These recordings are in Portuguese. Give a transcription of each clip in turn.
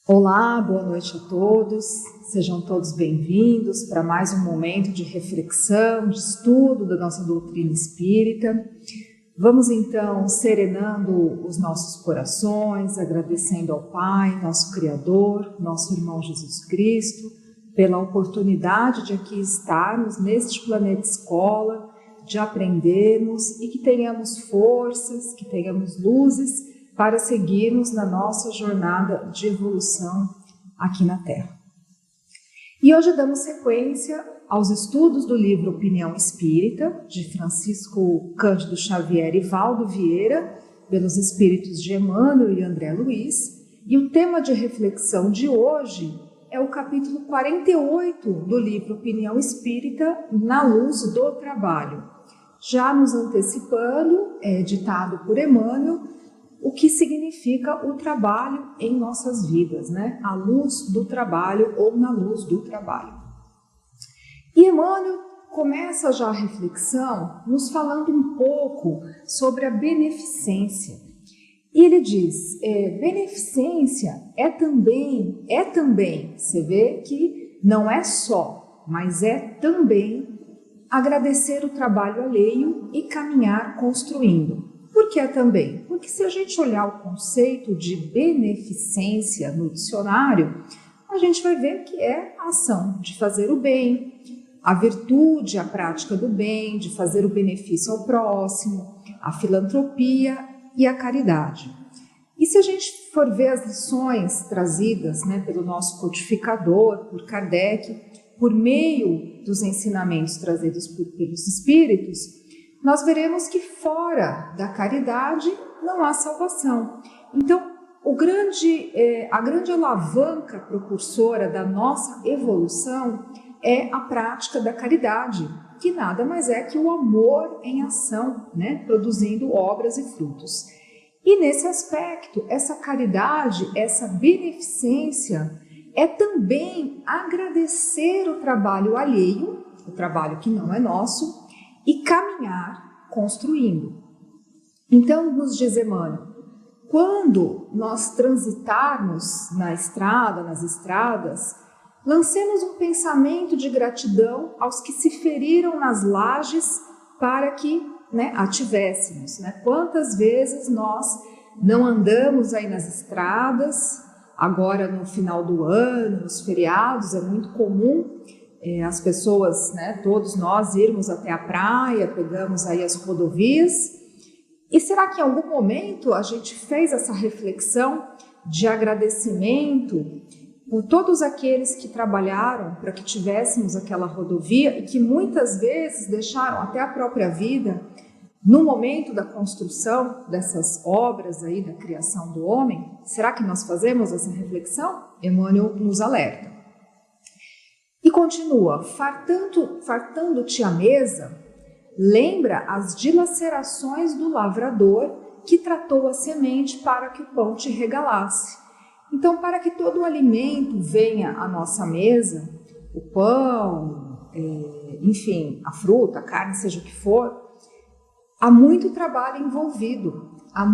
Olá, boa noite a todos, sejam todos bem-vindos para mais um momento de reflexão, de estudo da nossa doutrina espírita. Vamos então serenando os nossos corações, agradecendo ao Pai, nosso Criador, nosso irmão Jesus Cristo, pela oportunidade de aqui estarmos neste planeta escola, de aprendermos e que tenhamos forças, que tenhamos luzes para seguirmos na nossa jornada de evolução aqui na Terra. E hoje damos sequência aos estudos do livro Opinião Espírita, de Francisco Cândido Xavier e Valdo Vieira, pelos espíritos de Emmanuel e André Luiz, e o tema de reflexão de hoje é o capítulo 48 do livro Opinião Espírita, Na Luz do Trabalho. Já nos antecipando, é editado por Emmanuel, o que significa o trabalho em nossas vidas, né? A luz do trabalho ou na luz do trabalho. E Emmanuel começa já a reflexão nos falando um pouco sobre a beneficência. E ele diz, beneficência é também, você vê que não é só, mas é também agradecer o trabalho alheio e caminhar construindo. Por que também? Porque se a gente olhar o conceito de beneficência no dicionário, a gente vai ver que é a ação de fazer o bem, a virtude, a prática do bem, de fazer o benefício ao próximo, a filantropia e a caridade. E se a gente for ver as lições trazidas, né, pelo nosso codificador, por Kardec, por meio dos ensinamentos trazidos pelos espíritos, nós veremos que fora da caridade não há salvação. Então, a grande alavanca propulsora da nossa evolução é a prática da caridade, que nada mais é que o amor em ação, né? Produzindo obras e frutos. E nesse aspecto, essa caridade, essa beneficência, é também agradecer o trabalho alheio, o trabalho que não é nosso, e caminhar construindo. Então, nos diz Emmanuel, quando nós transitarmos nas estradas, lancemos um pensamento de gratidão aos que se feriram nas lajes para que a tivéssemos. Quantas vezes nós não andamos aí nas estradas, agora no final do ano, nos feriados, é muito comum as pessoas, todos nós irmos até a praia, pegamos aí as rodovias. E será que em algum momento a gente fez essa reflexão de agradecimento por todos aqueles que trabalharam para que tivéssemos aquela rodovia e que muitas vezes deixaram até a própria vida no momento da construção dessas obras aí da criação do homem? Será que nós fazemos essa reflexão? Emmanuel nos alerta. E continua, fartando-te a mesa, lembra as dilacerações do lavrador que tratou a semente para que o pão te regalasse. Então, para que todo o alimento venha à nossa mesa, o pão, enfim, a fruta, a carne, seja o que for, há muito trabalho envolvido, há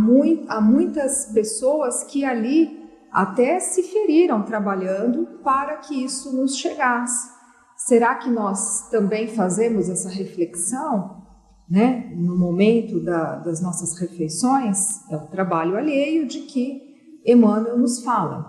muitas pessoas que ali até se feriram trabalhando para que isso nos chegasse. Será que nós também fazemos essa reflexão, no momento das nossas refeições? É o trabalho alheio de que Emmanuel nos fala.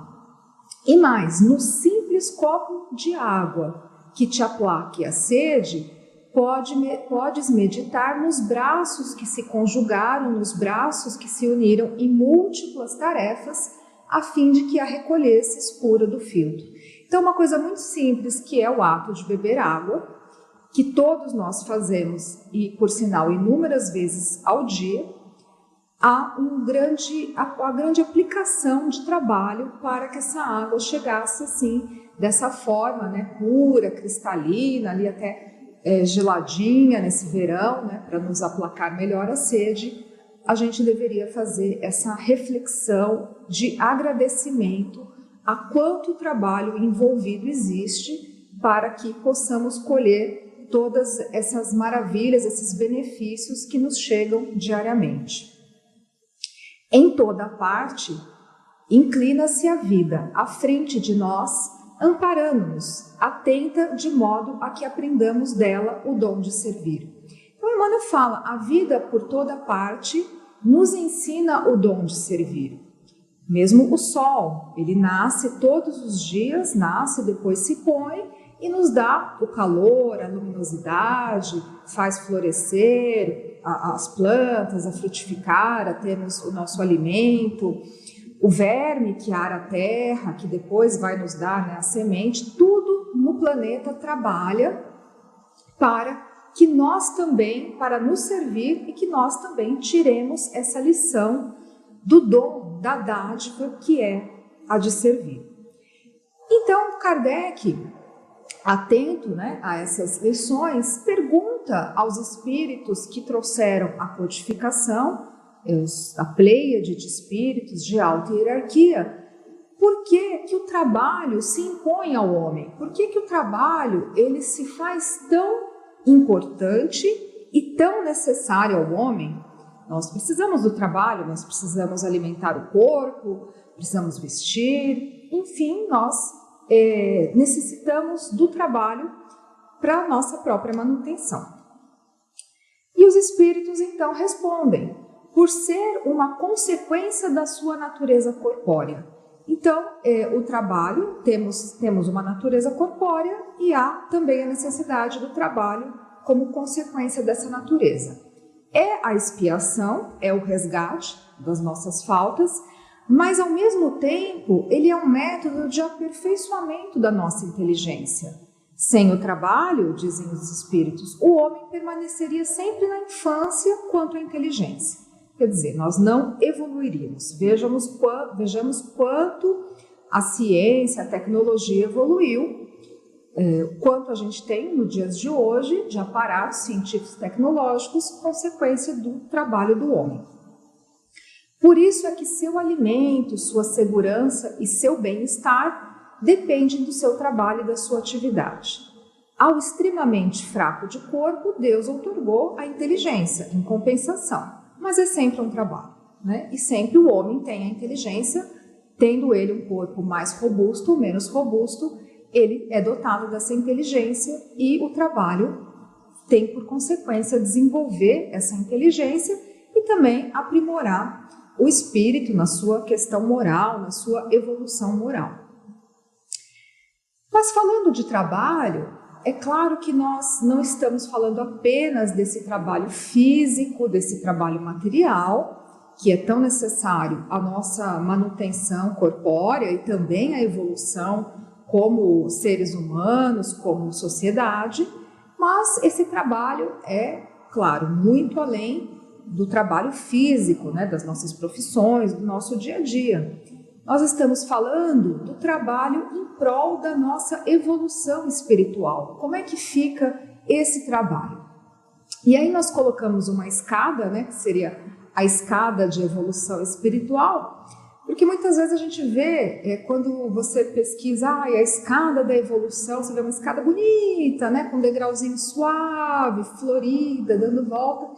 E mais, no simples copo de água que te aplaque a sede, podes meditar nos braços que se conjugaram, nos braços que se uniram em múltiplas tarefas, a fim de que a recolhesses pura do filtro. Então, uma coisa muito simples, que é o ato de beber água, que todos nós fazemos, e por sinal inúmeras vezes ao dia, há a grande aplicação de trabalho para que essa água chegasse assim, dessa forma, pura, cristalina, ali até geladinha nesse verão, para nos aplacar melhor a sede. A gente deveria fazer essa reflexão de agradecimento a quanto trabalho envolvido existe para que possamos colher todas essas maravilhas, esses benefícios que nos chegam diariamente. Em toda parte, inclina-se a vida à frente de nós, amparando-nos, atenta de modo a que aprendamos dela o dom de servir. Então Emmanuel fala, a vida por toda parte nos ensina o dom de servir. Mesmo o sol, ele nasce todos os dias, nasce, depois se põe e nos dá o calor, a luminosidade, faz florescer as plantas, a frutificar, a termos o nosso alimento, o verme que ara a terra, que depois vai nos dar, né, a semente, tudo no planeta trabalha para que nós também, para nos servir e que nós também tiremos essa lição do dom, da dádiva que é a de servir. Então, Kardec, atento, né, a essas lições, pergunta aos espíritos que trouxeram a codificação, a pleiade de espíritos de alta hierarquia, por que o trabalho se impõe ao homem? Por que o trabalho ele se faz tão importante e tão necessário ao homem? Nós precisamos do trabalho, nós precisamos alimentar o corpo, precisamos vestir, enfim, nós necessitamos do trabalho para a nossa própria manutenção. E os espíritos então respondem, por ser uma consequência da sua natureza corpórea. Então, o trabalho, temos uma natureza corpórea e há também a necessidade do trabalho como consequência dessa natureza. É a expiação, é o resgate das nossas faltas, mas ao mesmo tempo ele é um método de aperfeiçoamento da nossa inteligência. Sem o trabalho, dizem os espíritos, o homem permaneceria sempre na infância quanto à inteligência. Quer dizer, nós não evoluiríamos. Vejamos quanto a ciência, a tecnologia evoluiu, quanto a gente tem no dias de hoje de aparatos científicos tecnológicos, consequência do trabalho do homem. Por isso é que seu alimento, sua segurança e seu bem-estar dependem do seu trabalho e da sua atividade. Ao extremamente fraco de corpo, Deus outorgou a inteligência em compensação, mas é sempre um trabalho, né? E sempre o homem tem a inteligência, tendo ele um corpo mais robusto ou menos robusto, ele é dotado dessa inteligência e o trabalho tem por consequência desenvolver essa inteligência e também aprimorar o espírito na sua questão moral, na sua evolução moral. Mas falando de trabalho, é claro que nós não estamos falando apenas desse trabalho físico, desse trabalho material, que é tão necessário à nossa manutenção corpórea e também à evolução como seres humanos, como sociedade, mas esse trabalho é, claro, muito além do trabalho físico, né, das nossas profissões, do nosso dia a dia. Nós estamos falando do trabalho em prol da nossa evolução espiritual. Como é que fica esse trabalho? E aí nós colocamos uma escada, né, que seria a escada de evolução espiritual, porque muitas vezes a gente vê, quando você pesquisa a escada da evolução, você vê uma escada bonita, né, com um degrauzinho suave, florida, dando volta.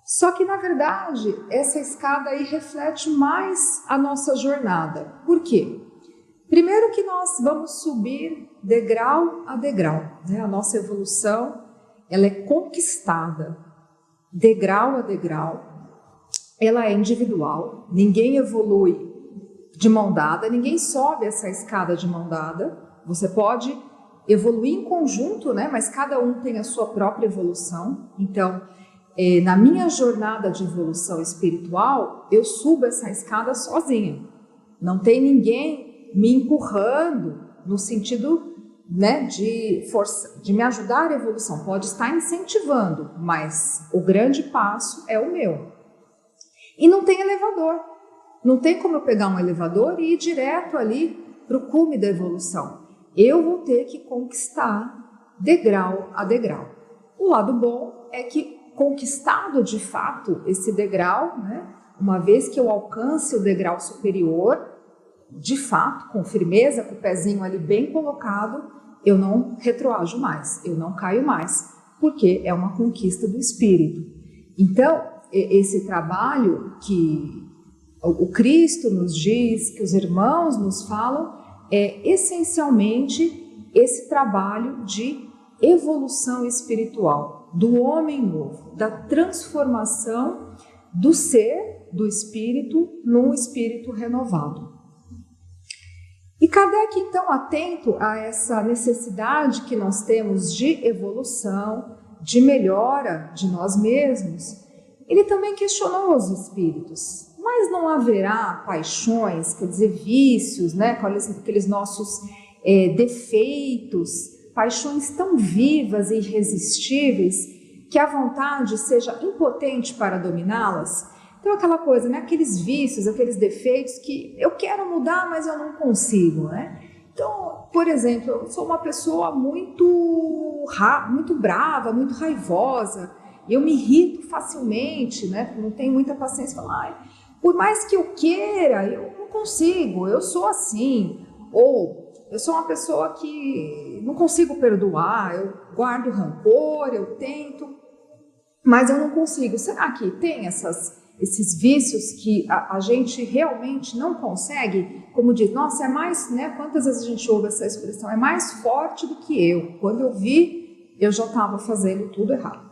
Só que, na verdade, essa escada aí reflete mais a nossa jornada. Por quê? Primeiro que nós vamos subir degrau a degrau, né? A nossa evolução, ela é conquistada degrau a degrau, ela é individual, ninguém evolui de mão dada, ninguém sobe essa escada de mão dada. Você pode evoluir em conjunto, né? Mas cada um tem a sua própria evolução. Então, na minha jornada de evolução espiritual, eu subo essa escada sozinha. Não tem ninguém me empurrando no sentido, né, de me ajudar a evolução. Pode estar incentivando, mas o grande passo é o meu. E não tem elevador. Não tem como eu pegar um elevador e ir direto ali para o cume da evolução. Eu vou ter que conquistar degrau a degrau. O lado bom é que, conquistado de fato esse degrau, né, uma vez que eu alcance o degrau superior, de fato, com firmeza, com o pezinho ali bem colocado, eu não retroajo mais, eu não caio mais, porque é uma conquista do espírito. Então, esse trabalho que o Cristo nos diz, que os irmãos nos falam, é essencialmente esse trabalho de evolução espiritual, do homem novo, da transformação do ser, do espírito, num espírito renovado. E Kardec, então, atento a essa necessidade que nós temos de evolução, de melhora de nós mesmos, ele também questionou os espíritos. Mas não haverá paixões, quer dizer, vícios, né, aqueles nossos defeitos, paixões tão vivas e irresistíveis que a vontade seja impotente para dominá-las? Então, aquela coisa, né, aqueles vícios, aqueles defeitos que eu quero mudar, mas eu não consigo, né? Então, por exemplo, eu sou uma pessoa muito brava, muito raivosa, eu me irrito facilmente, né? Não tenho muita paciência, por mais que eu queira, eu não consigo, eu sou assim. Ou eu sou uma pessoa que não consigo perdoar, eu guardo rancor, eu tento, mas eu não consigo. Será que tem esses vícios que a gente realmente não consegue? Como diz, nossa, é mais, né? Quantas vezes a gente ouve essa expressão? É mais forte do que eu. Quando eu vi, eu já estava fazendo tudo errado.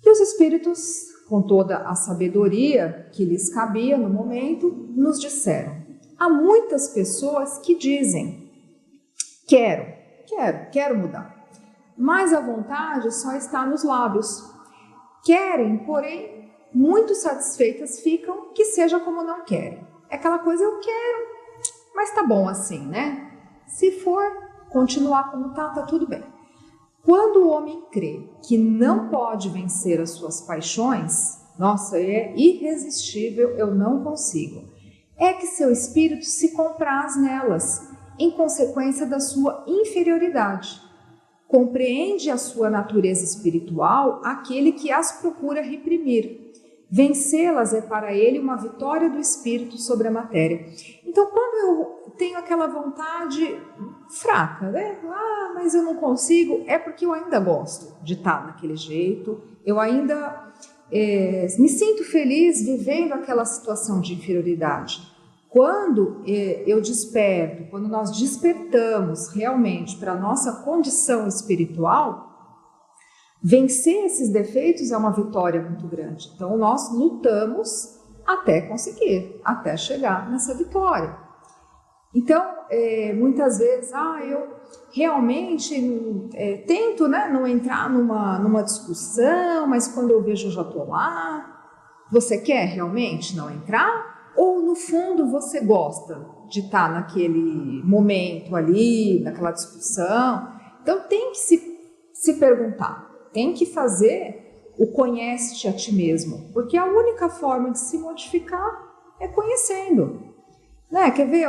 E os espíritos, com toda a sabedoria que lhes cabia no momento, nos disseram: há muitas pessoas que dizem, quero mudar, mas a vontade só está nos lábios. Querem, porém, muito satisfeitas ficam que seja como não querem. É aquela coisa, eu quero, mas tá bom assim, né? Se for continuar como tá tudo bem. Quando o homem crê que não pode vencer as suas paixões, nossa, é irresistível, eu não consigo, é que seu espírito se compraz nelas, em consequência da sua inferioridade. Compreende a sua natureza espiritual aquele que as procura reprimir. Vencê-las é para ele uma vitória do espírito sobre a matéria. Então, quando eu tenho aquela vontade fraca, né? Mas eu não consigo, é porque eu ainda gosto de estar naquele jeito, eu ainda me sinto feliz vivendo aquela situação de inferioridade. Quando eu desperto, quando nós despertamos realmente para a nossa condição espiritual, vencer esses defeitos é uma vitória muito grande. Então, nós lutamos até conseguir, até chegar nessa vitória. Então, muitas vezes, eu realmente tento, né, não entrar numa discussão, mas quando eu vejo eu já estou lá. Você quer realmente não entrar? Ou, no fundo, você gosta de estar naquele momento ali, naquela discussão? Então, tem que se perguntar. Tem que fazer o conhece-te a ti mesmo, porque a única forma de se modificar é conhecendo. Né? Quer ver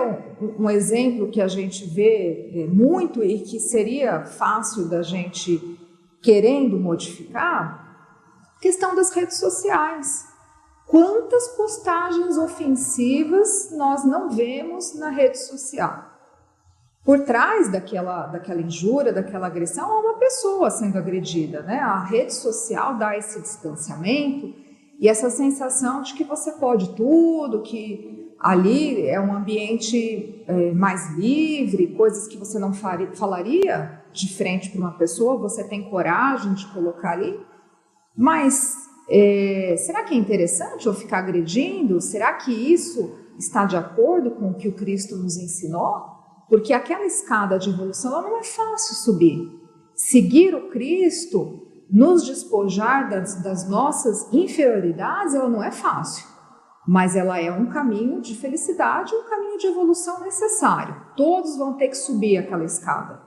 um exemplo que a gente vê muito e que seria fácil da gente querendo modificar? A questão das redes sociais. Quantas postagens ofensivas nós não vemos na rede social? Por trás daquela injúria, daquela agressão, há uma pessoa sendo agredida, né? A rede social dá esse distanciamento e essa sensação de que você pode tudo, que ali é um ambiente mais livre, coisas que você não falaria de frente para uma pessoa, você tem coragem de colocar ali. Mas será que é interessante eu ficar agredindo? Será que isso está de acordo com o que o Cristo nos ensinou? Porque aquela escada de evolução ela não é fácil subir. Seguir o Cristo, nos despojar das nossas inferioridades, ela não é fácil. Mas ela é um caminho de felicidade, um caminho de evolução necessário. Todos vão ter que subir aquela escada,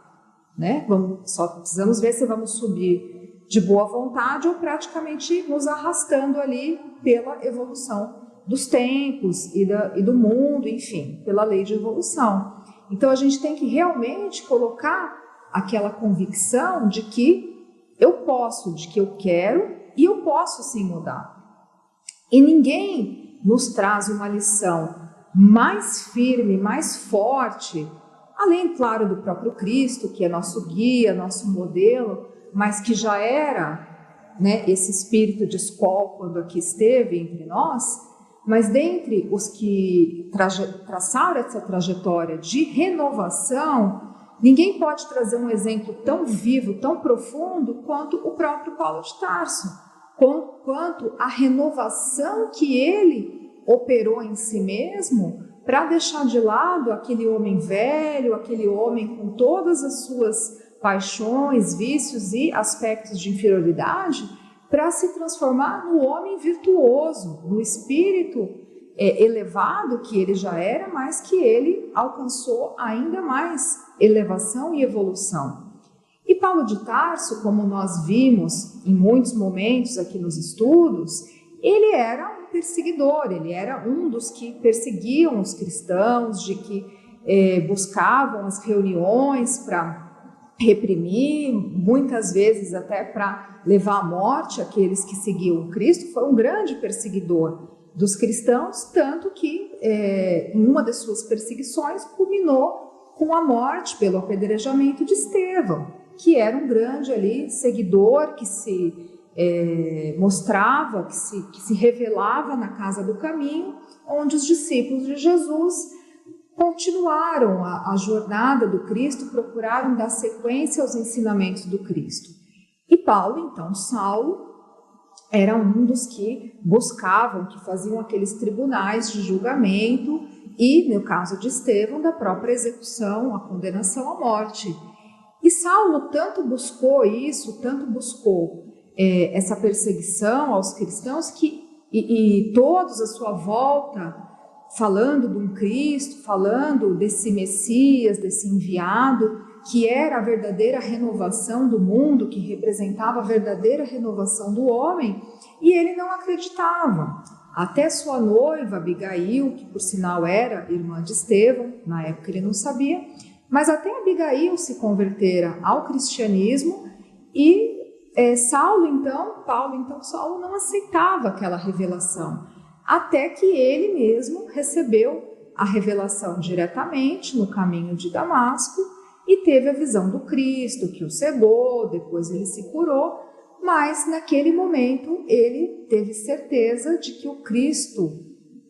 né? Só precisamos ver se vamos subir de boa vontade ou praticamente nos arrastando ali pela evolução dos tempos e do mundo, enfim, pela lei de evolução. Então, a gente tem que realmente colocar aquela convicção de que eu posso, de que eu quero e eu posso sim mudar. E ninguém nos traz uma lição mais firme, mais forte, além, claro, do próprio Cristo, que é nosso guia, nosso modelo, mas que já era, né, esse espírito de escola quando aqui esteve entre nós, mas dentre os que traçaram essa trajetória de renovação, ninguém pode trazer um exemplo tão vivo, tão profundo, quanto o próprio Paulo de Tarso, quanto a renovação que ele operou em si mesmo para deixar de lado aquele homem velho, aquele homem com todas as suas paixões, vícios e aspectos de inferioridade, para se transformar no homem virtuoso, no espírito elevado que ele já era, mas que ele alcançou ainda mais elevação e evolução. E Paulo de Tarso, como nós vimos em muitos momentos aqui nos estudos, ele era um perseguidor, ele era um dos que perseguiam os cristãos, de que buscavam as reuniões para reprimir, muitas vezes até para levar à morte aqueles que seguiam Cristo. Foi um grande perseguidor dos cristãos, tanto que em uma das suas perseguições culminou com a morte pelo apedrejamento de Estevão, que era um grande ali seguidor que se mostrava, que se revelava na casa do caminho, onde os discípulos de Jesus continuaram a jornada do Cristo, procuraram dar sequência aos ensinamentos do Cristo. E Paulo, então, Saulo, era um dos que buscavam, que faziam aqueles tribunais de julgamento e, no caso de Estevão, da própria execução, a condenação à morte. E Saulo tanto buscou isso, tanto buscou essa perseguição aos cristãos, que e todos à sua volta, falando de um Cristo, falando desse Messias, desse enviado, que era a verdadeira renovação do mundo, que representava a verdadeira renovação do homem, e ele não acreditava. Até sua noiva, Abigail, que por sinal era irmã de Estevão, na época ele não sabia, mas até Abigail se convertera ao cristianismo e Saulo não aceitava aquela revelação, até que ele mesmo recebeu a revelação diretamente no caminho de Damasco e teve a visão do Cristo, que o cegou, depois ele se curou, mas naquele momento ele teve certeza de que o Cristo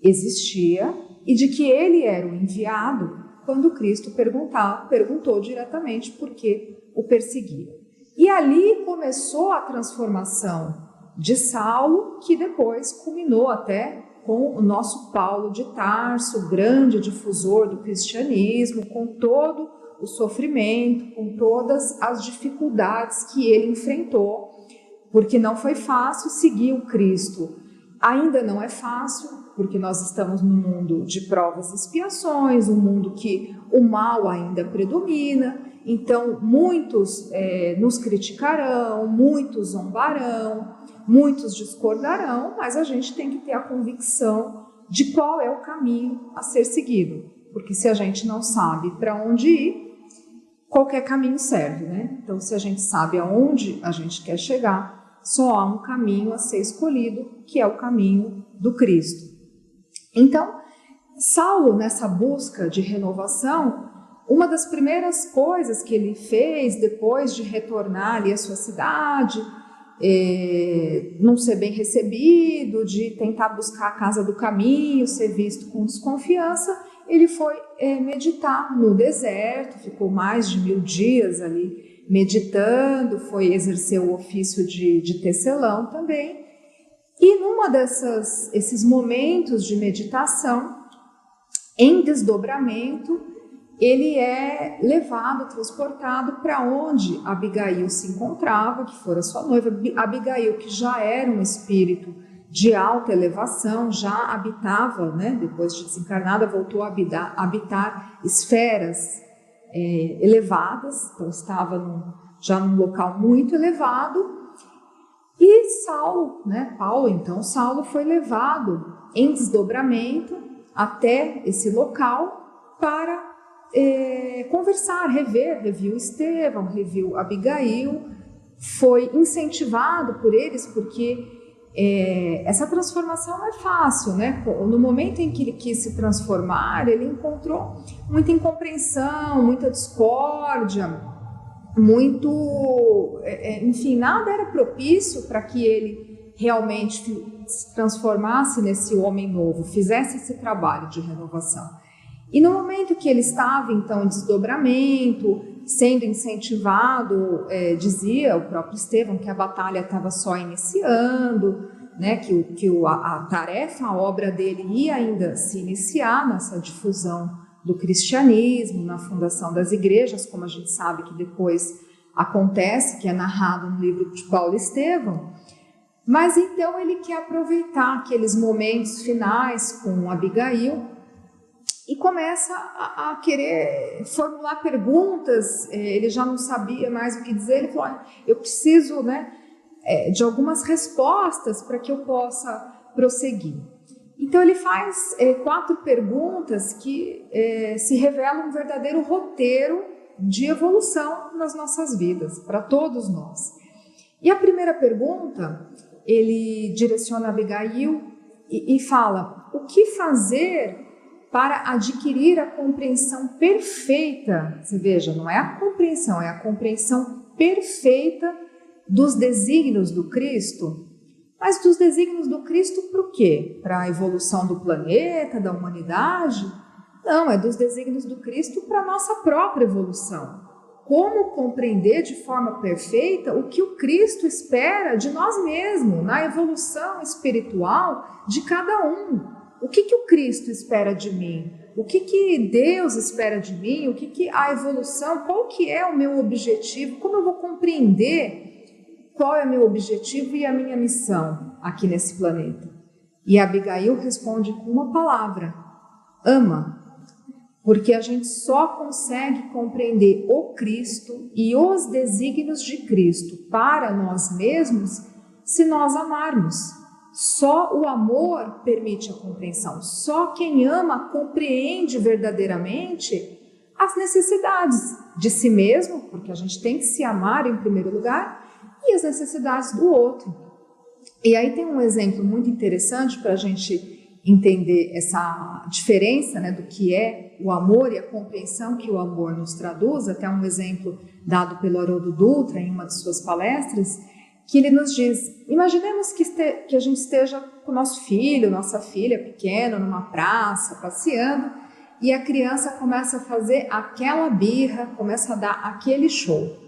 existia e de que ele era o enviado, quando Cristo perguntou diretamente por que o perseguia. E ali começou a transformação de Saulo, que depois culminou até com o nosso Paulo de Tarso, grande difusor do cristianismo, com todo o sofrimento, com todas as dificuldades que ele enfrentou, porque não foi fácil seguir o Cristo. Ainda não é fácil, porque nós estamos num mundo de provas e expiações, um mundo que o mal ainda predomina. Então, muitos nos criticarão, muitos zombarão, muitos discordarão, mas a gente tem que ter a convicção de qual é o caminho a ser seguido. Porque se a gente não sabe para onde ir, qualquer caminho serve, né? Então, se a gente sabe aonde a gente quer chegar, só há um caminho a ser escolhido, que é o caminho do Cristo. Então, Saulo, nessa busca de renovação, uma das primeiras coisas que ele fez depois de retornar ali à sua cidade, não ser bem recebido, de tentar buscar a casa do caminho, ser visto com desconfiança, ele foi meditar no deserto, ficou mais de 1000 dias ali meditando, foi exercer o ofício de tecelão também. E numa esses momentos de meditação, em desdobramento, ele é levado, transportado para onde Abigail se encontrava, que fora sua noiva. Abigail, que já era um espírito de alta elevação, já habitava, né, depois de desencarnada, voltou a habitar esferas elevadas, então estava já num local muito elevado. E Saulo, né, Saulo foi levado em desdobramento até esse local para conversar, reviu Estevão, reviu Abigail, foi incentivado por eles, porque essa transformação não é fácil, né? No momento em que ele quis se transformar, ele encontrou muita incompreensão, muita discórdia, enfim, nada era propício para que ele realmente se transformasse nesse homem novo, fizesse esse trabalho de renovação. E no momento que ele estava, então, em desdobramento, sendo incentivado, dizia o próprio Estevão que a batalha estava só iniciando, né, que a tarefa, a obra dele ia ainda se iniciar nessa difusão do cristianismo, na fundação das igrejas, como a gente sabe que depois acontece, que é narrado no livro de Paulo e Estevão. Mas então ele quer aproveitar aqueles momentos finais com Abigail e começa a querer formular perguntas. Ele já não sabia mais o que dizer, ele falou, eu preciso, né, de algumas respostas para que eu possa prosseguir. Então ele faz 4 perguntas que se revelam um verdadeiro roteiro de evolução nas nossas vidas, para todos nós. E a primeira pergunta, ele direciona a Abigail e fala, o que fazer para adquirir a compreensão perfeita? Você veja, não é a compreensão, é a compreensão perfeita dos desígnios do Cristo. Mas dos desígnios do Cristo para o quê? Para a evolução do planeta, da humanidade? Não, é dos desígnios do Cristo para a nossa própria evolução. Como compreender de forma perfeita o que o Cristo espera de nós mesmos, na evolução espiritual de cada um. O que o Cristo espera de mim? O que Deus espera de mim? O que a evolução, qual que é o meu objetivo? Como eu vou compreender qual é o meu objetivo e a minha missão aqui nesse planeta? E Abigail responde com uma palavra, ama. Porque a gente só consegue compreender o Cristo e os desígnios de Cristo para nós mesmos se nós amarmos. Só o amor permite a compreensão. Só quem ama compreende verdadeiramente as necessidades de si mesmo, porque a gente tem que se amar em primeiro lugar, e as necessidades do outro. E aí tem um exemplo muito interessante para a gente entender essa diferença, né, do que é o amor e a compreensão que o amor nos traduz, até um exemplo dado pelo Haroldo Dutra em uma de suas palestras, que ele nos diz, imaginemos que a gente esteja com o nosso filho, nossa filha pequena, numa praça, passeando, e a criança começa a fazer aquela birra, começa a dar aquele show.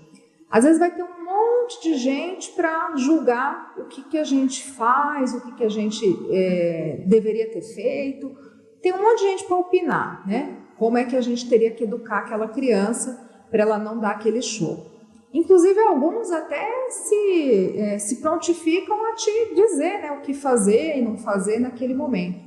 Às vezes vai ter um monte de gente para julgar o que a gente faz, o que a gente deveria ter feito. Tem um monte de gente para opinar, né? Como é que a gente teria que educar aquela criança para ela não dar aquele show. Inclusive, alguns até se prontificam a te dizer, né, o que fazer e não fazer naquele momento.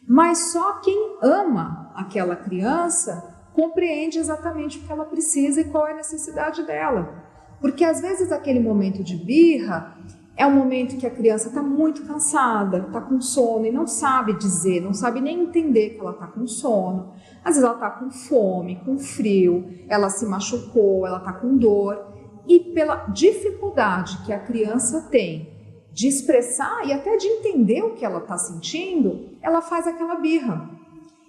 Mas só quem ama aquela criança compreende exatamente o que ela precisa e qual é a necessidade dela. Porque às vezes aquele momento de birra é um momento que a criança está muito cansada, está com sono e não sabe dizer, não sabe nem entender que ela está com sono. Às vezes ela está com fome, com frio, ela se machucou, ela está com dor. E pela dificuldade que a criança tem de expressar e até de entender o que ela está sentindo, ela faz aquela birra.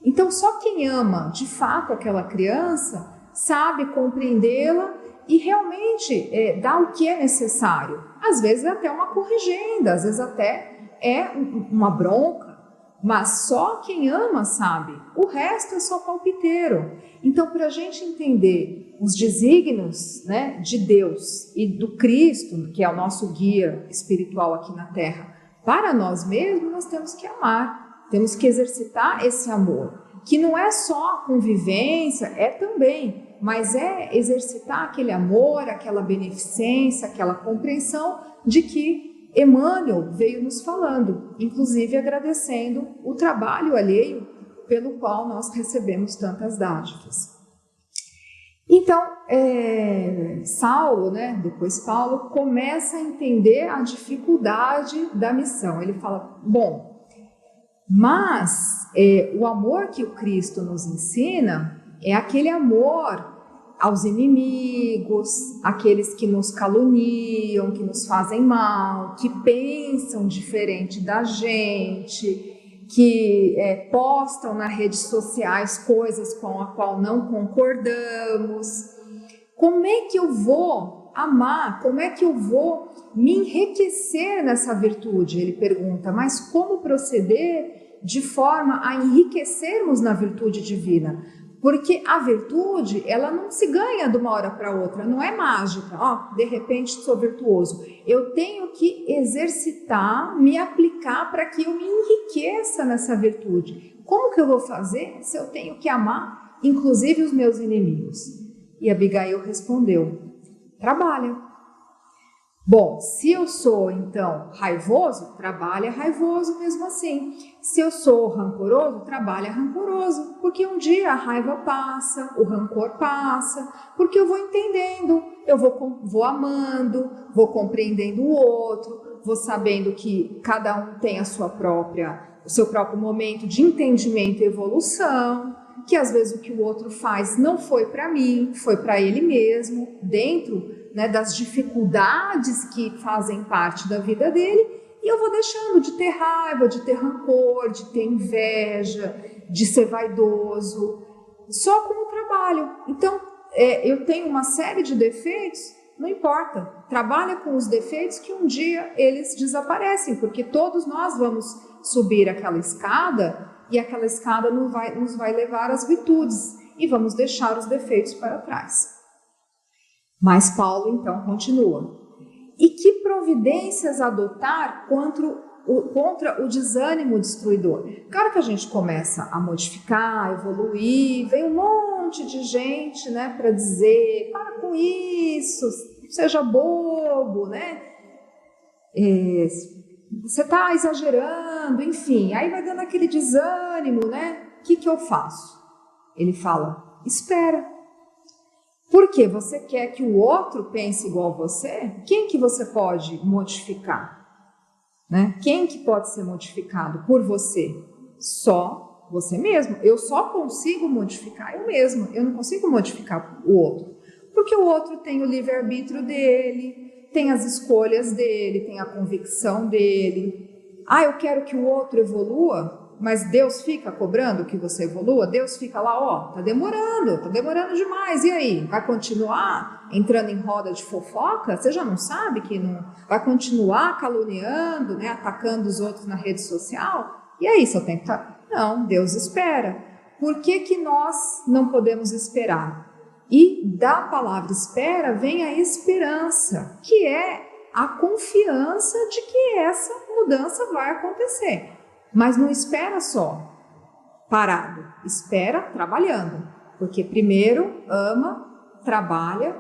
Então só quem ama de fato aquela criança sabe compreendê-la e realmente dá o que é necessário. Às vezes é até uma corrigenda, às vezes até é uma bronca, mas só quem ama sabe, o resto é só palpiteiro. Então, para a gente entender os desígnios, né, de Deus e do Cristo, que é o nosso guia espiritual aqui na Terra, para nós mesmos, nós temos que amar, temos que exercitar esse amor, que não é só convivência, é também, mas é exercitar aquele amor, aquela beneficência, aquela compreensão de que Emmanuel veio nos falando, inclusive agradecendo o trabalho alheio pelo qual nós recebemos tantas dádivas. Então, Saulo, né, depois Paulo, começa a entender a dificuldade da missão. Ele fala, bom, mas o amor que o Cristo nos ensina é aquele amor aos inimigos, aqueles que nos caluniam, que nos fazem mal, que pensam diferente da gente, que postam nas redes sociais coisas com a qual não concordamos. Como é que eu vou amar? Como é que eu vou me enriquecer nessa virtude? Ele pergunta, mas como proceder de forma a enriquecermos na virtude divina? Porque a virtude, ela não se ganha de uma hora para outra, não é mágica. De repente sou virtuoso. Eu tenho que exercitar, me aplicar para que eu me enriqueça nessa virtude. Como que eu vou fazer se eu tenho que amar, inclusive os meus inimigos? E Abigail respondeu, trabalha. Bom, se eu sou, então, raivoso, trabalha raivoso mesmo assim. Se eu sou rancoroso, trabalha rancoroso. Porque um dia a raiva passa, o rancor passa, porque eu vou entendendo, eu vou amando, vou compreendendo o outro, vou sabendo que cada um tem o seu próprio momento de entendimento e evolução, que às vezes o que o outro faz não foi para mim, foi para ele mesmo, dentro das dificuldades que fazem parte da vida dele, e eu vou deixando de ter raiva, de ter rancor, de ter inveja, de ser vaidoso, só com o trabalho. Então, eu tenho uma série de defeitos, não importa, trabalha com os defeitos que um dia eles desaparecem, porque todos nós vamos subir aquela escada, e aquela escada nos vai levar às virtudes, e vamos deixar os defeitos para trás. Mas Paulo então continua. E que providências adotar contra o desânimo destruidor? Claro que a gente começa a modificar, evoluir, vem um monte de gente, para dizer, para com isso, seja bobo, você está exagerando, enfim, aí vai dando aquele desânimo, O que eu faço? Ele fala, espera. Porque você quer que o outro pense igual a você? Quem que você pode modificar? Quem que pode ser modificado por você? Só você mesmo. Eu só consigo modificar eu mesmo. Eu não consigo modificar o outro. Porque o outro tem o livre-arbítrio dele, tem as escolhas dele, tem a convicção dele. Eu quero que o outro evolua, mas Deus fica cobrando que você evolua? Deus fica lá, tá demorando demais, e aí? Vai continuar entrando em roda de fofoca? Você já não sabe que não vai continuar caluniando, atacando os outros na rede social? E aí, seu tempo tá... Não, Deus espera. Por que nós não podemos esperar? E da palavra espera vem a esperança, que é a confiança de que essa mudança vai acontecer. Mas não espera só parado, espera trabalhando, porque primeiro ama, trabalha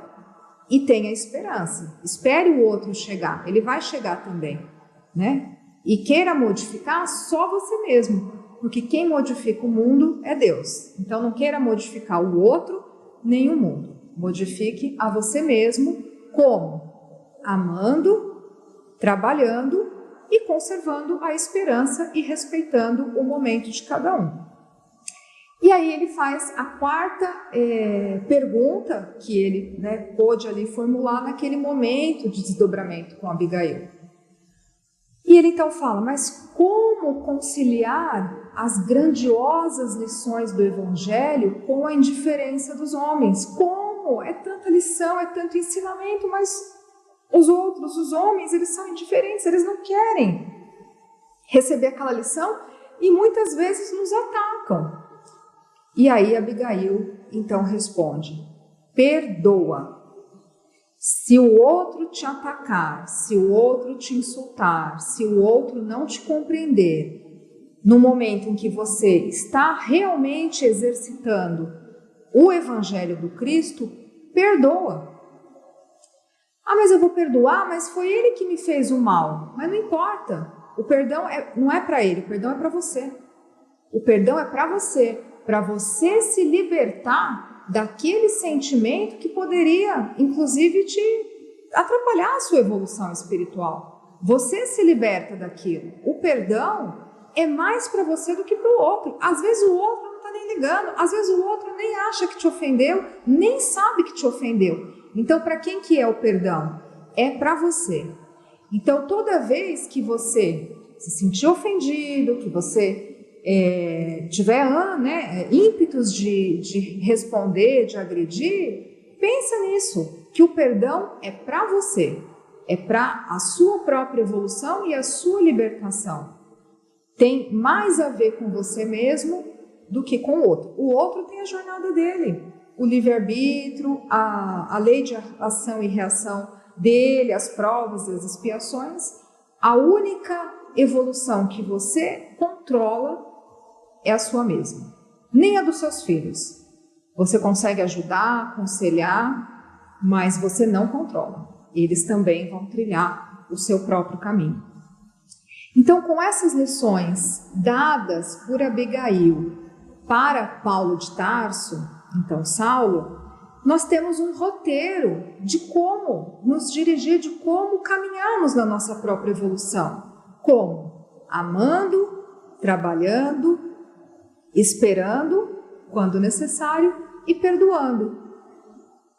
e tem a esperança. Espere o outro chegar, ele vai chegar também, E queira modificar só você mesmo, porque quem modifica o mundo é Deus. Então não queira modificar o outro nem o mundo. Modifique a você mesmo, como? Amando, trabalhando e conservando a esperança e respeitando o momento de cada um. E aí ele faz a quarta pergunta que ele pôde ali formular naquele momento de desdobramento com Abigail. E ele então fala, mas como conciliar as grandiosas lições do Evangelho com a indiferença dos homens? Como? É tanta lição, é tanto ensinamento, mas... os homens, eles são indiferentes, eles não querem receber aquela lição e muitas vezes nos atacam. E aí Abigail então responde, perdoa. Se o outro te atacar, se o outro te insultar, se o outro não te compreender, no momento em que você está realmente exercitando o Evangelho do Cristo, perdoa. Mas eu vou perdoar, mas foi ele que me fez o mal. Mas não importa, o perdão não é para ele, o perdão é para você. O perdão é para você se libertar daquele sentimento que poderia, inclusive, te atrapalhar a sua evolução espiritual. Você se liberta daquilo. O perdão é mais para você do que para o outro. Às vezes o outro não está nem ligando, às vezes o outro nem acha que te ofendeu, nem sabe que te ofendeu. Então, para quem que é o perdão? É para você. Então, toda vez que você se sentir ofendido, que você tiver ímpetos de responder, de agredir, pensa nisso, que o perdão é para você, é para a sua própria evolução e a sua libertação. Tem mais a ver com você mesmo do que com o outro. O outro tem a jornada dele, o livre-arbítrio, a lei de ação e reação dele, as provas e as expiações. A única evolução que você controla é a sua mesma, nem a dos seus filhos. Você consegue ajudar, aconselhar, mas você não controla. Eles também vão trilhar o seu próprio caminho. Então, com essas lições dadas por Abigail para Paulo de Tarso, então Saulo, nós temos um roteiro de como nos dirigir, de como caminharmos na nossa própria evolução. Como? Amando, trabalhando, esperando, quando necessário, e perdoando.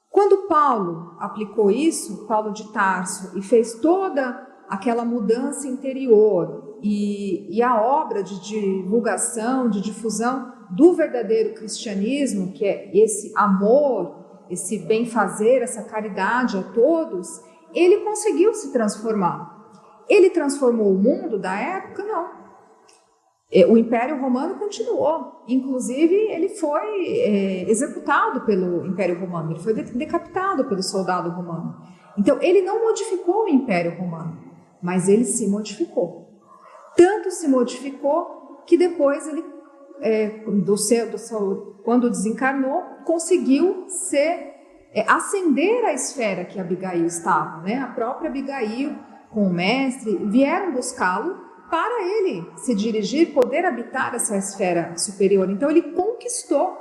Quando Paulo aplicou isso, Paulo de Tarso, e fez toda aquela mudança interior e a obra de divulgação, de difusão do verdadeiro cristianismo, que é esse amor, esse bem-fazer, essa caridade a todos, ele conseguiu se transformar. Ele transformou o mundo da época? Não. O Império Romano continuou, inclusive ele foi executado pelo Império Romano, ele foi decapitado pelo soldado romano. Então ele não modificou o Império Romano, mas ele se modificou. Tanto se modificou que depois ele, quando desencarnou, conseguiu ascender a esfera que Abigail estava, né? A própria Abigail com o mestre vieram buscá-lo para ele se dirigir, poder habitar essa esfera superior. Então ele conquistou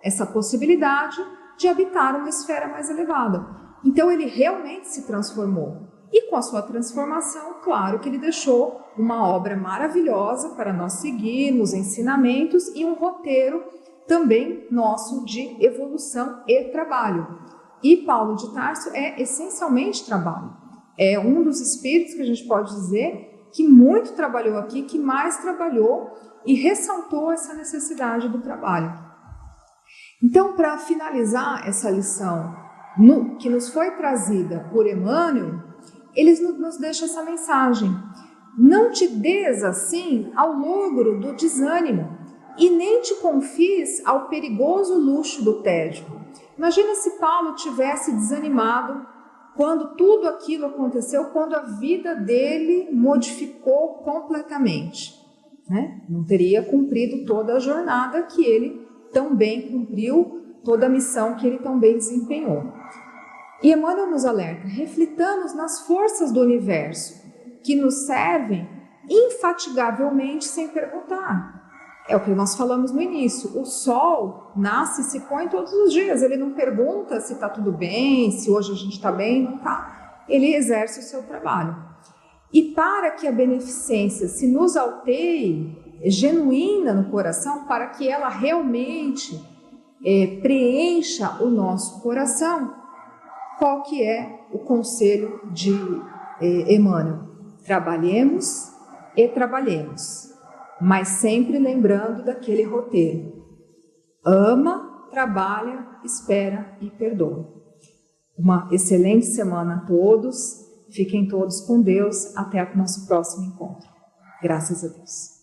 essa possibilidade de habitar uma esfera mais elevada. Então ele realmente se transformou. E com a sua transformação, claro que ele deixou uma obra maravilhosa para nós seguirmos, ensinamentos e um roteiro também nosso de evolução e trabalho. E Paulo de Tarso é essencialmente trabalho. É um dos espíritos que a gente pode dizer que muito trabalhou aqui, que mais trabalhou e ressaltou essa necessidade do trabalho. Então, para finalizar essa lição que nos foi trazida por Emmanuel, eles nos deixam essa mensagem: não te des assim ao logro do desânimo e nem te confies ao perigoso luxo do tédio. Imagina se Paulo tivesse desanimado quando tudo aquilo aconteceu, quando a vida dele modificou completamente, né? Não teria cumprido toda a jornada que ele tão bem cumpriu, toda a missão que ele tão bem desempenhou. E Emmanuel nos alerta: reflitamos nas forças do universo, que nos servem infatigavelmente sem perguntar. É o que nós falamos no início. O sol nasce e se põe todos os dias. Ele não pergunta se está tudo bem, se hoje a gente está bem, não está. Ele exerce o seu trabalho. E para que a beneficência se nos alteie, genuína no coração, para que ela realmente preencha o nosso coração, qual que é o conselho de Emmanuel? Trabalhemos e trabalhemos, mas sempre lembrando daquele roteiro: ama, trabalha, espera e perdoa. Uma excelente semana a todos, fiquem todos com Deus, até o nosso próximo encontro. Graças a Deus.